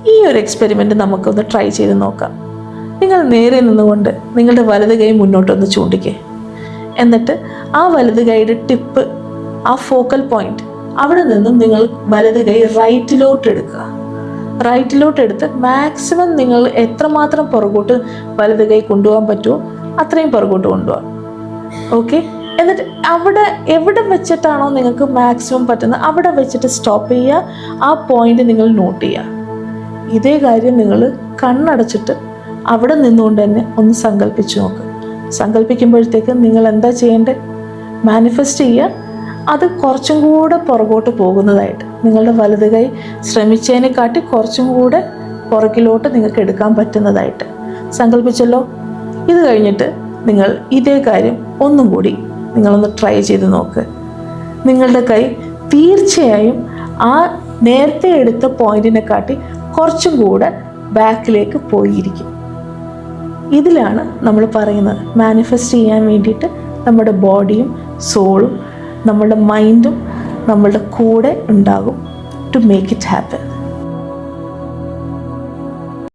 ഈ ഒരു എക്സ്പെരിമെൻ്റ് നമുക്കൊന്ന് ട്രൈ ചെയ്ത് നോക്കാം. നിങ്ങൾ നേരെ നിന്നുകൊണ്ട് നിങ്ങളുടെ വലത് കൈ മുന്നോട്ടൊന്ന് ചൂണ്ടിക്കേ. എന്നിട്ട് ആ വലത് കൈയുടെ ടിപ്പ്, ആ ഫോക്കൽ പോയിന്റ്, അവിടെ നിന്നും നിങ്ങൾ വലത് കൈ റൈറ്റിലോട്ട് എടുക്കുക. റൈറ്റിലോട്ട് എടുത്ത് മാക്സിമം നിങ്ങൾ എത്രമാത്രം പുറകോട്ട് വലത് കൈ കൊണ്ടുപോകാൻ പറ്റുമോ അത്രയും പുറകോട്ട് കൊണ്ടുപോകാം. ഓക്കെ. എന്നിട്ട് അവിടെ എവിടെ വെച്ചിട്ടാണോ നിങ്ങൾക്ക് മാക്സിമം പറ്റുന്നത് അവിടെ വെച്ചിട്ട് സ്റ്റോപ്പ് ചെയ്യുക. ആ പോയിന്റ് നിങ്ങൾ നോട്ട് ചെയ്യുക. ഇതേ കാര്യം നിങ്ങൾ കണ്ണടച്ചിട്ട് അവിടെ നിന്നുകൊണ്ട് തന്നെ ഒന്ന് സങ്കല്പിച്ച് നോക്കുക. സങ്കല്പിക്കുമ്പോഴത്തേക്ക് നിങ്ങൾ എന്താ ചെയ്യേണ്ടത്? മാനിഫെസ്റ്റ് ചെയ്യുക അത് കുറച്ചും കൂടെ പുറകോട്ട് പോകുന്നതായിട്ട്. നിങ്ങളുടെ വലത് കൈ ശ്രമിച്ചതിനെക്കാട്ടി കുറച്ചും കൂടെ പുറകിലോട്ട് നിങ്ങൾക്ക് എടുക്കാൻ പറ്റുന്നതായിട്ട് സങ്കല്പിച്ചല്ലോ. ഇത് കഴിഞ്ഞിട്ട് നിങ്ങൾ ഇതേ കാര്യം ഒന്നും കൂടി നിങ്ങളൊന്ന് ട്രൈ ചെയ്ത് നോക്ക്. നിങ്ങളുടെ കൈ തീർച്ചയായും ആ നേരത്തെ എടുത്ത പോയിന്റിനെക്കാട്ടി കുറച്ചും കൂടെ ബാക്കിലേക്ക് പോയിരിക്കും. ഇതിലാണ് നമ്മൾ പറയുന്നത് മാനിഫെസ്റ്റ് ചെയ്യാൻ വേണ്ടിയിട്ട് നമ്മുടെ ബോഡിയും സോളും നമ്മുടെ മൈൻഡും നമ്മളുടെ കൂടെ ഉണ്ടാകും ടു മേക്ക് ഇറ്റ് ഹാപ്പൻ.